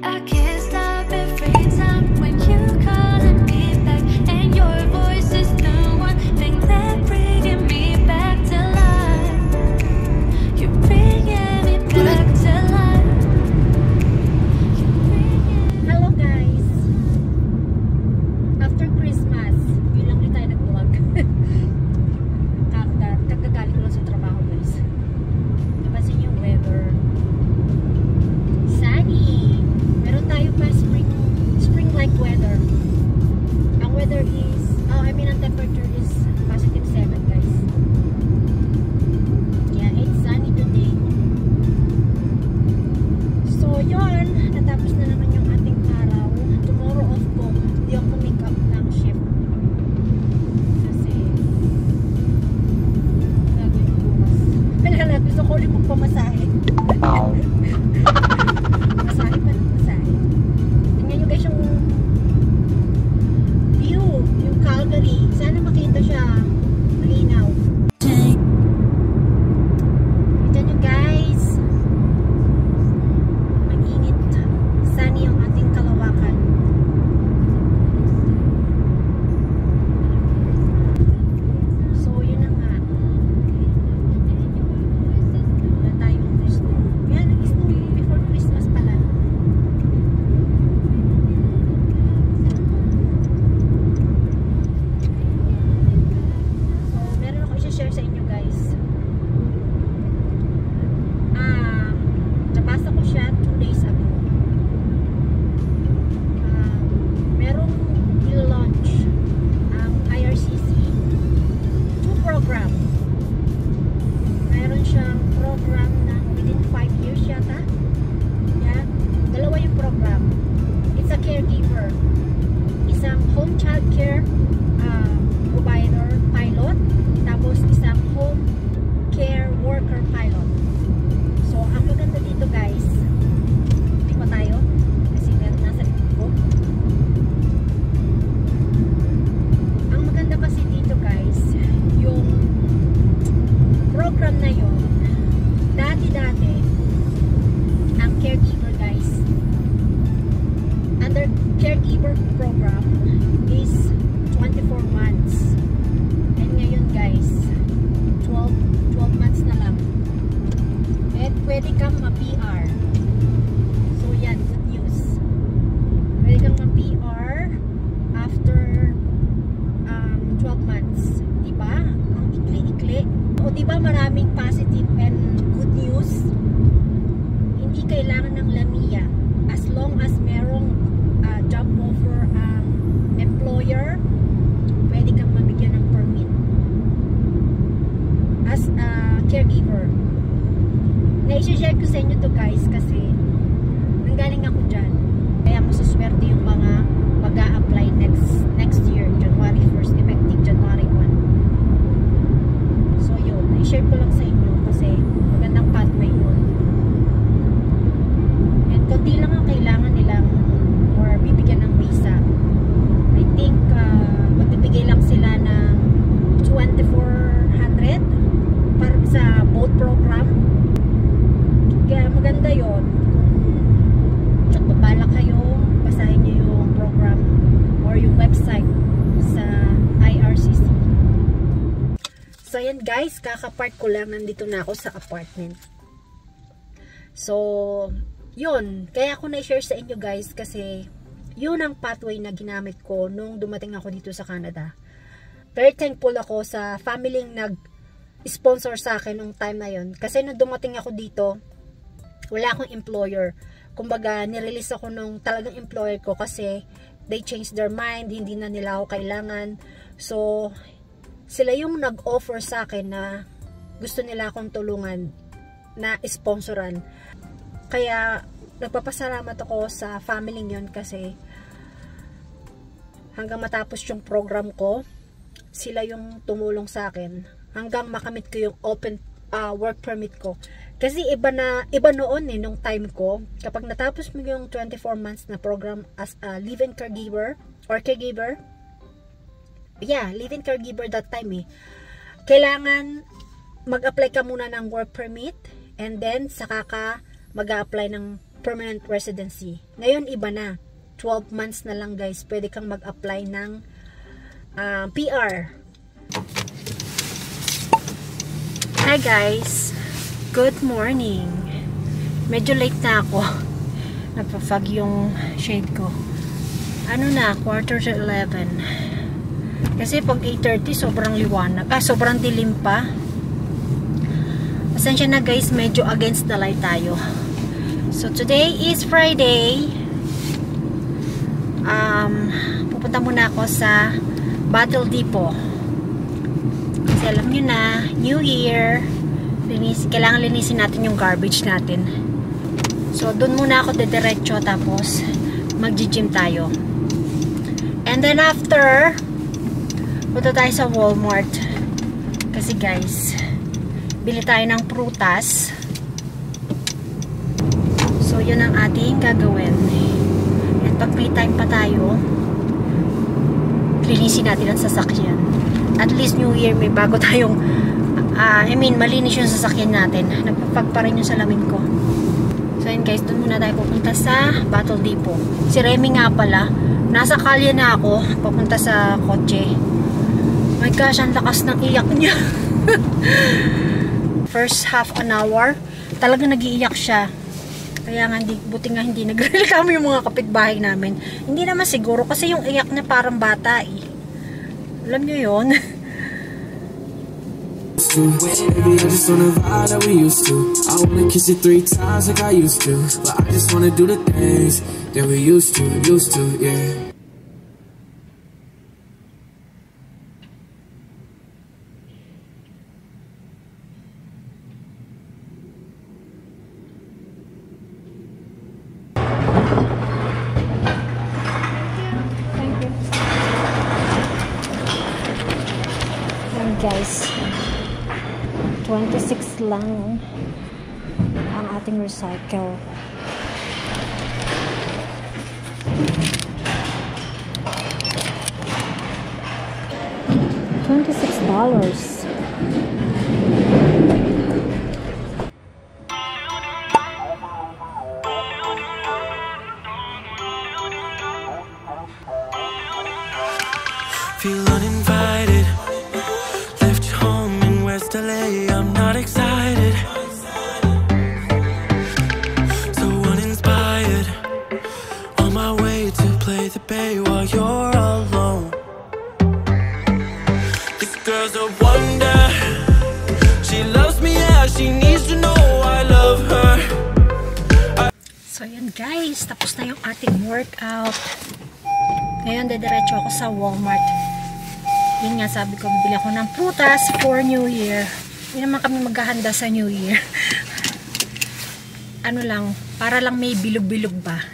I can't stop every time when you calling me back, and your voice is the one thing that bringing me back to life. You're bringing me back to life. Hello guys! After Christmas, yun lang din tayo nag-vlog. Kagagaling ko lang sa trabaho guys. Napansin yung weather. Sunny! Meron tayo pa spring-like weather. Ang weather is, ang temperature is positive 7 guys. Yeah, it's sunny today. So yun, natapos na naman yung ating araw. Tomorrow off ko. Hindi ako make up ng shift. Kasi gagawin ko bukas. Kailangan na gusto ko ulit magpamasahe. Masahe pa ng masahe. Tingnan nyo guys yung view, yung Calgary. Sana makita siya. Malinaw. Tignan nyo guys. Mag-init. Sunny yung ating kalawakan. So, yun na nga. Wala tayong snow. Yan, nag-snow before Christmas pala. So, meron ako i-share sa inyo guys. Nabasa ko siya 2 days ago. Merong i-launch ang IRCC 2 program. Meron siyang program na within 5 years yata. Yeah. Dalawa yung program. It's a caregiver. Isang home child care provider pilot. Tapos isang home care worker pilot. So, ang maganda dito guys, hindi pa tayo kasi meron nasa likod ko. Ang maganda kasi dito guys, yung program na yun, dati ang caregiver guys, under caregiver program is 24 months. And ngayon guys, 12 months na lang. At pwede kang ma-PR. So yan, good news. Pwede kang ma-PR after 12 months. Diba? Ang ikli-ikli. O diba maraming positive and good news? Hindi kailangan ng LAMIA. As long as merong job offer ang employer, pwede kang mabigyan ng permit. As a caregiver. Na-share ko sa inyo to guys kasi nanggaling ako dyan. Kaya masuswerte yung mga mag-a-apply next year, January 1st, effective January 1. So yun, na-share ko lang sa inyo kasi magandang pathway yun. And konti lang ang kailangan nilang or bibigyan ng visa. I think magbibigay lang sila ng 2,400 para sa both program. Kaya maganda yun. Kung babala kayo, basahin nyo yung program or yung website sa IRCC. So yan guys, kakapark ko lang, nandito na ako sa apartment. So yun, kaya ako na-share sa inyo guys kasi yun ang pathway na ginamit ko nung dumating ako dito sa Canada. Very thankful ako sa family nag-sponsor sa akin nung time na yun. Kasi nung dumating ako dito, wala akong employer. Kumbaga, nirelease ako nung talagang employer ko kasi they changed their mind, hindi na nila ako kailangan. So, sila yung nag-offer sa akin na gusto nila akong tulungan na sponsoran. Kaya, nagpapasalamat ako sa family yun kasi hanggang matapos yung program ko, sila yung tumulong sa akin hanggang makamit ko yung open work permit ko. Kasi iba noon nung time ko, kapag natapos mo yung 24 months na program as a live-in caregiver or caregiver, live-in caregiver that time kailangan mag-apply ka muna ng work permit and then saka ka mag-apply ng permanent residency. Ngayon, iba na. 12 months na lang guys, pwede kang mag-apply ng PR. Hi guys! Good morning! Medyo late na ako. Napafag yung shade ko. Ano na, 11:15. Kasi pag 8:30, sobrang liwanag. Sobrang dilim pa. Pasensya na guys, medyo against the light tayo. So today is Friday. Pupunta muna ako sa Battle Depot. Kasi alam nyo na, New Year, kailangan linisin natin yung garbage natin. So, dun muna ako dediretso, tapos mag-gym tayo. And then after, punta tayo sa Walmart. Kasi guys, bili tayo ng prutas. So, yun ang ating gagawin. And pag may time pa tayo, linisin natin ang sasakyan. At least New Year, may bago tayong malinis yung sasakyan natin. Nagpapag pa rin yung salamin ko. So yun guys, doon muna tayo pupunta sa Battle Depot. Si Remy nga pala, nasa kalye na ako, papunta sa kotse. My gosh, ang lakas ng iyak niya. First half an hour, talaga nag-iiyak siya. Kaya nga, buti nga hindi nagreklamo yung mga kapitbahay namin. Hindi naman siguro, kasi yung iyak niya parang bata eh. Alam nyo yun? Baby, I just wanna vibe like we used to. I wanna kiss it 3 times like I used to. But I just wanna do the things that we used to, yeah. Guys, 26 lang ang ating recycle. $26. Feel uninvited. LA, I'm not excited, so uninspired. On my way to play the bay while you're alone. This girl's a wonder. She loves me, yeah, she needs to know I love her. So yan guys, tapos na yung ating workout. Ngayon, dediretso ako sa Walmart. Yun nga, sabi ko, bibili ako ng prutas for New Year. Hindi naman kami maghahanda sa New Year. Ano lang, para lang may bilog-bilog ba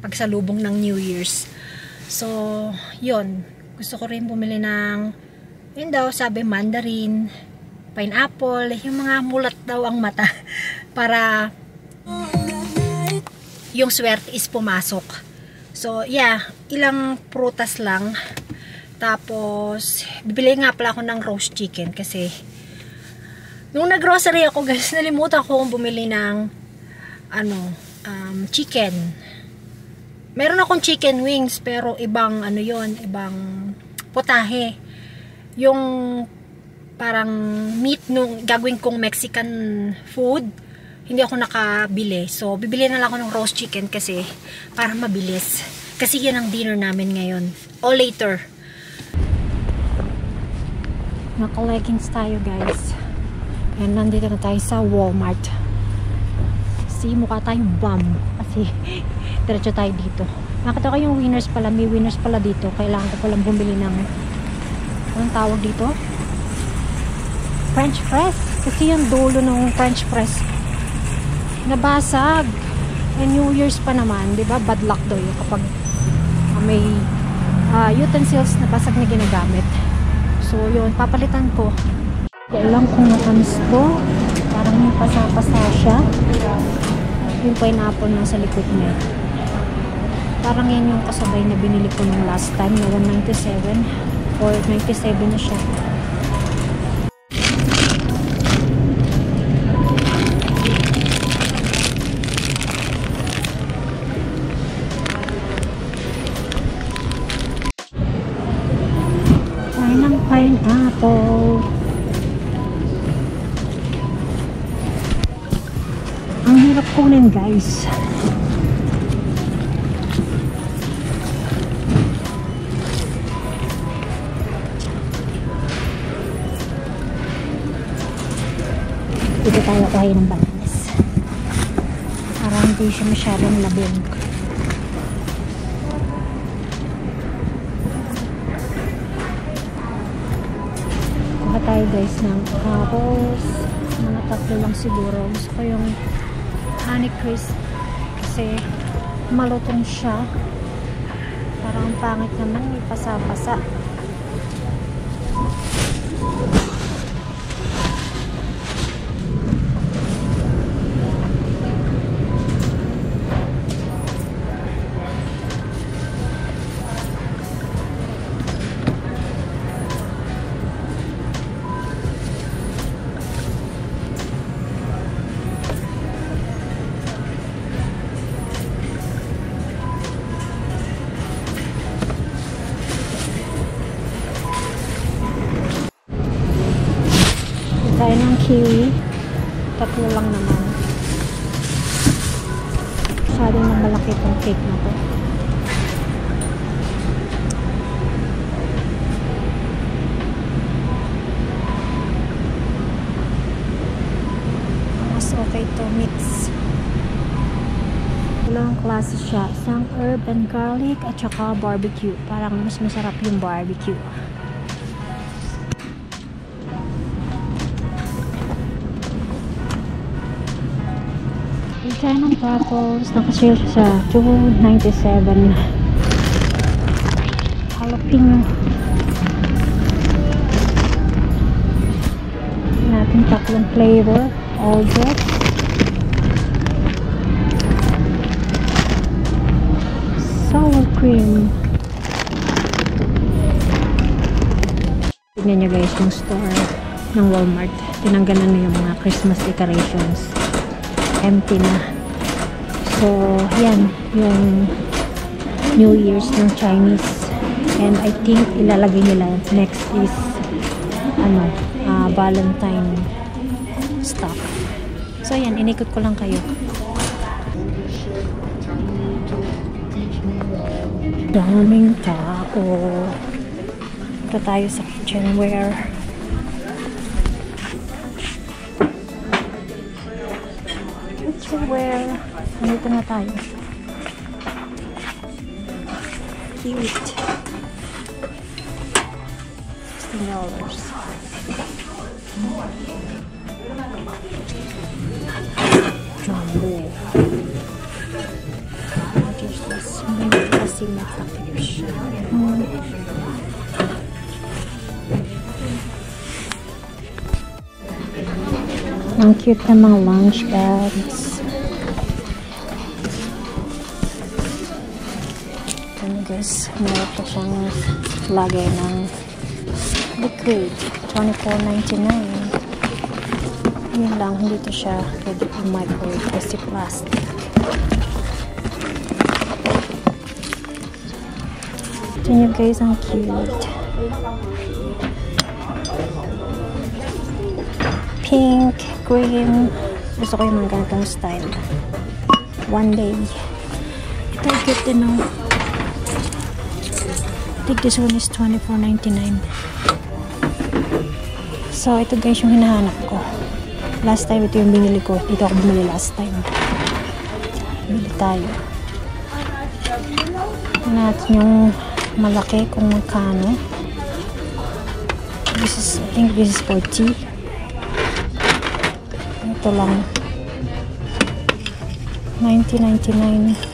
pagsalubong ng New Year's. So, yun. Gusto ko rin bumili ng, yun daw, sabi mandarin, pineapple, yung mga mulat daw ang mata. Para yung swerte is pumasok. So, yeah, ilang prutas lang. Tapos, bibili nga pala ako ng roast chicken kasi nung nag-grocery ako guys, nalimutan ko kung bumili ng chicken. Meron akong chicken wings pero ibang ibang potahe. Yung parang meat nung gagawin kong Mexican food, hindi ako nakabili. So, bibili na lang ako ng roast chicken kasi para mabilis. Kasi yan ang dinner namin ngayon. O later. Naka-leggings tayo guys. And nandito na tayo sa Walmart. Kasi mukha tayong bum. Kasi diretso tayo dito. Nakita ko yung winners pala. May winners pala dito. Kailangan ko palang bumili ng anong tawag dito? French press. Kasi yung dulo ng French press nabasag. And New Year's pa naman. Diba? Bad luck daw yun kapag may utensils na basag na ginagamit. So, yun, papalitan ko. Alam kung natamis ko. Parang may pasa-pasa siya. Yung pineapple nasa likod niya. Parang yan yung kasabay na binili ko nung last time na 197 or 97 na siya. Ang hirap kunin, guys. Dito tayo kuhain ng bananas. Para hindi siya masyadong labog. Kuha tayo guys ng apples. Mga tatlo lang siguro. Gusto ko yung honey crisp kasi malutong siya. Parang pangit naman, may pasa-pasa. Tayo ng kiwi. Tatlo lang naman. Masyado na malaki itong cake na to. Mas okay to mix. Dalawang klase siya. Isang herb and garlic at saka barbecue. Parang mas masarap yung barbecue. Tayo ng tapos nakasale sa $2.97. Jalapeno natin tatlong flavor, all good. Sour cream. Tignan nyo guys yung store ng Walmart. Tinanggalan na yung mga Christmas decorations. Empty na. So, yan yung New Year's ng Chinese. And I think ilalagay nila next is Valentine stock. So, yan. Inikot ko lang kayo. Daming tao. Ito tayo sa kitchenware. Where nandito na tayo. Cute. $16. Jumbo. Just this. Hindi kasi matapos siya. Ang cute na mga lunch bags. Guys, meron pa siyang lagay ng liquid. $24.99. Yun lang, hindi to siya pwede i-microwave kasi plastic. Ito nyo guys, ang cute. Pink, green. Gusto ko yung mga ganitong style. One day. Ito, cute din no. I think this one is $24.99. So, ito guys yung hinahanap ko. Last time, ito yung binili ko. Dito ako bumili last time. Bili tayo. Natin yung malaki kung magkano. This is, I think this is for tea. Ito lang. $19.99.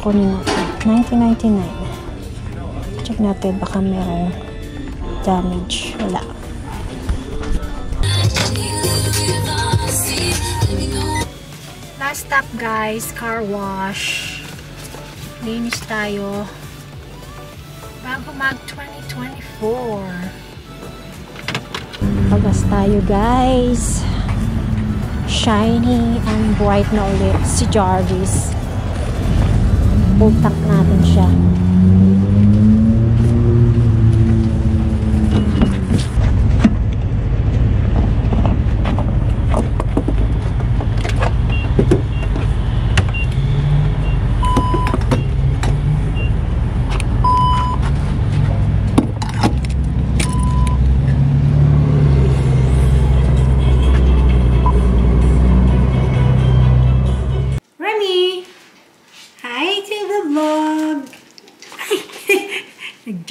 Kunin natin. $19.99. Check natin baka merong damage. Wala. Last stop guys, car wash. Linis tayo bago mag 2024. Pagas tayo guys. Shiny and bright na ulit si Jarvis. Full tank natin siya.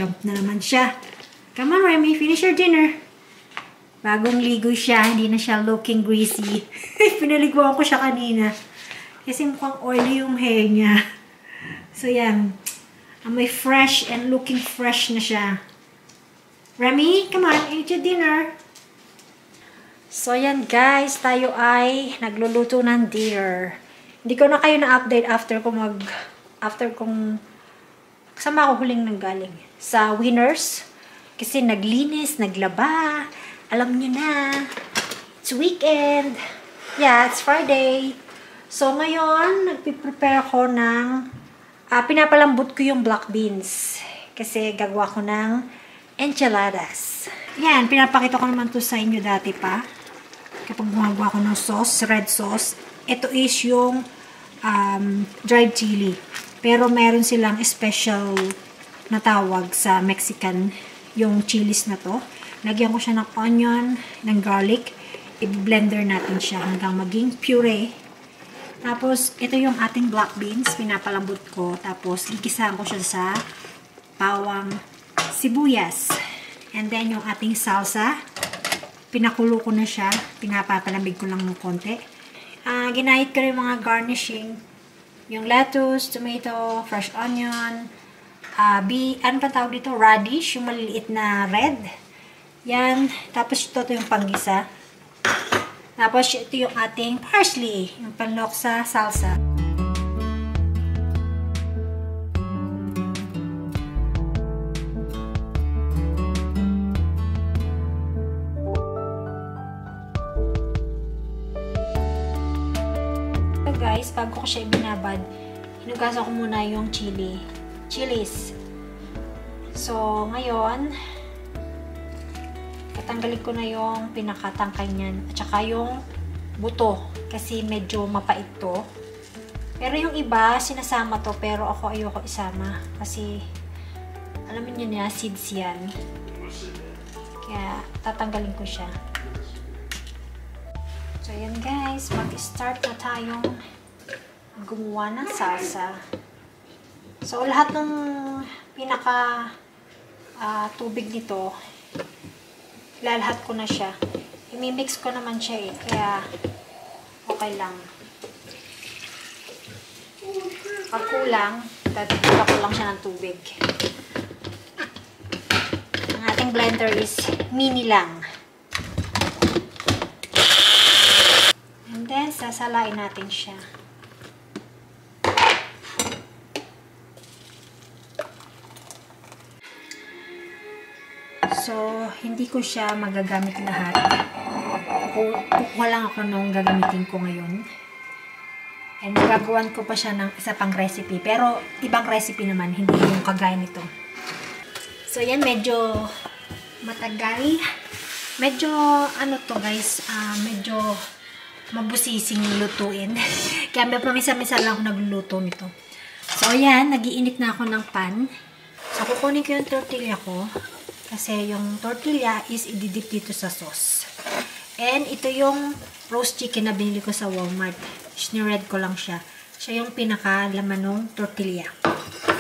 Nag-jump na naman siya. Come on, Remy. Finish your dinner. Bagong ligo siya. Hindi na siya looking greasy. Pinaliguan ko siya kanina. Kasi mukhang oily yung hair niya. So, yan. Amoy fresh and looking fresh na siya. Remy, come on. Eat your dinner. So, yan guys. Tayo ay nagluluto ng dinner. Hindi ko na kayo na-update after kong kasama ako huling nanggaling sa Winners. Kasi naglinis, naglaba. Alam nyo na. It's weekend. Yeah, it's Friday. So, ngayon, nagpiprepare ako ng pinapalambot ko yung black beans. Kasi gagawa ko ng enchiladas. Yan, pinapakita ko naman to sa inyo dati pa. Kapag gumagawa ko ng sauce, red sauce. Ito is yung dried chili. Pero meron silang special na tawag sa Mexican yung chilies na to. Lagyan ko siya ng onion, ng garlic. I-blender natin siya hanggang maging puree. Tapos, ito yung ating black beans. Pinapalambot ko. Tapos, ikisahan ko siya sa bawang sibuyas. And then, yung ating salsa. Pinakulo ko na siya. Pinapapalamig ko lang ng konti. Ginahit ko rin mga garnishing. Yung lettuce, tomato, fresh onion. Ano pa tawag dito? Radish. Yung maliliit na red. Yan. Tapos, ito yung panggisa. Tapos, ito yung ating parsley. Yung panlok sa salsa. So, guys, bago ko siya ibinabad, hinugasan ko muna yung chilies. So, ngayon, tatanggalin ko na yung pinakatangkay niyan. At saka yung buto. Kasi medyo mapait to. Pero yung iba, sinasama to. Pero ako ayoko isama. Kasi, alam niyo na, seeds yan. Kaya, tatanggalin ko siya. So, yan guys. Mag-start na tayong gumawa ng salsa. So, lahat ng pinaka tubig nito, lalahat ko na siya. I-mix ko naman siya eh. Kaya, okay lang. Pag kulang, tatagpuan ko lang siya ng tubig. Ang ating blender is mini lang. And then, sasalain natin siya. So, hindi ko siya magagamit lahat. Kukuha lang ako nung gagamitin ko ngayon. And gagawan ko pa siya ng isa pang recipe. Pero, ibang recipe naman. Hindi yung kagaya nito. So, yan. Medyo matagal. Medyo, ano to guys, medyo mabusising lutuin. Kaya may pamisa-misa lang ako nagluluto nito. So, yan. Nag-iinit na ako ng pan. So, kukunin ko yung tortilla ko. Kasi yung tortilla is ididip dito sa sauce. And ito yung roast chicken na binili ko sa Walmart. Snired ko lang siya. Siya yung pinakalaman ng tortilla.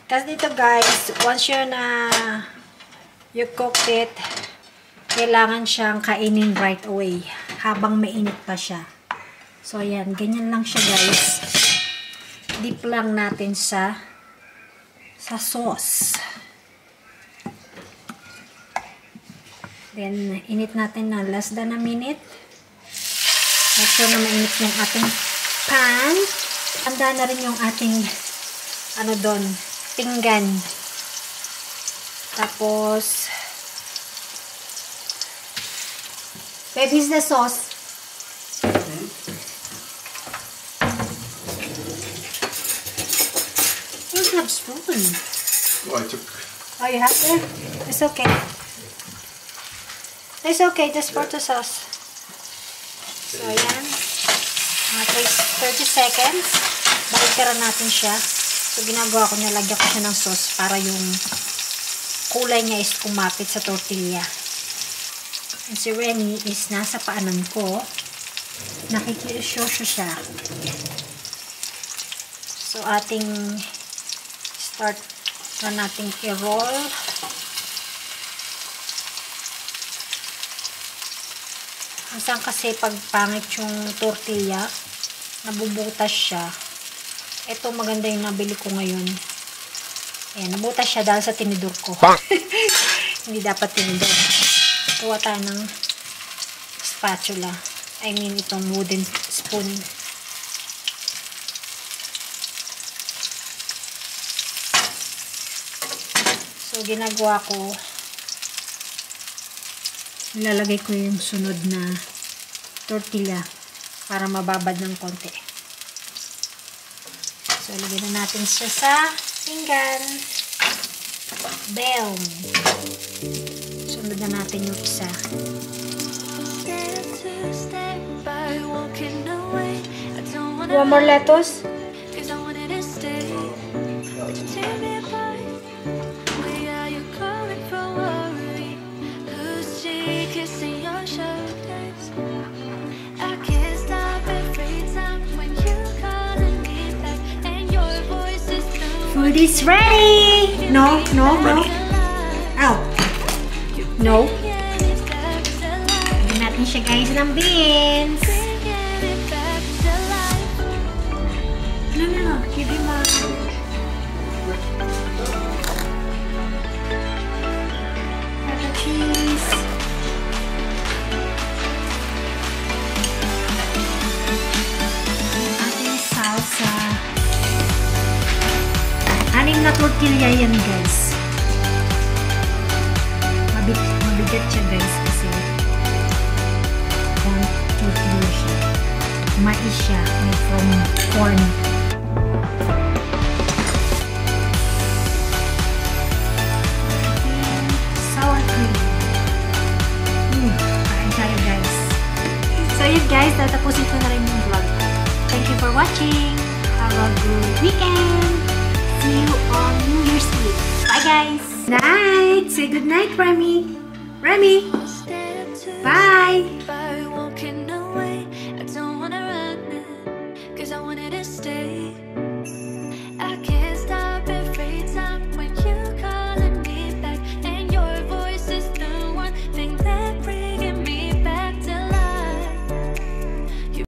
Tapos dito guys, once you cook it, kailangan siyang kainin right away. Habang mainit pa siya. So ayan, ganyan lang siya guys. Dip lang natin sa sauce. Then, init natin na less than a minute. Make sure na mainit yung ating pan. Handa na rin yung ating, pinggan. Tapos, babe, here's the sauce. You don't have spoon. Oh, I took... Oh, you have it? It's okay. It's okay, just for the sauce. So, ayan. 30 seconds. Baliktaran natin siya. So, ginagawa ko, nilagyan ko siya ng sauce para yung kulay niya is kumapit sa tortilla. And si Remy is nasa paanan ko. Nakikisosyo siya. So, start na natin i-roll. Minsan kasi pag pangit yung tortilla, nabubutas siya. Ito maganda yung nabili ko ngayon. Ayan, nabutas siya dahil sa tinidor ko. Hindi dapat tinidor. Kuha tayo ng spatula. I mean, itong wooden spoon. So, ginagawa ko, ilalagay ko yung sunod na tortilla para mababad ng konti. So, lagyan na natin siya sa pinggan. Bam! Sunod na natin yung isa. One more lettuce. Food is ready! No, no, no. Ow! No. Lagyan natin siya guys ng beans. No. Give him a... Feta cheese. Ating salsa. 6 na tortilla yan guys. Mabigat siya guys kasi tortilla siya. Mais siya. Made from corn. Sour cream. Kain tayo guys. So yun guys, tatapusin ko na rin yung vlog. Thank you for watching. Have a good weekend. See you on New Year's Eve. Bye guys. Night. Say good night, Remy. Remy. Bye.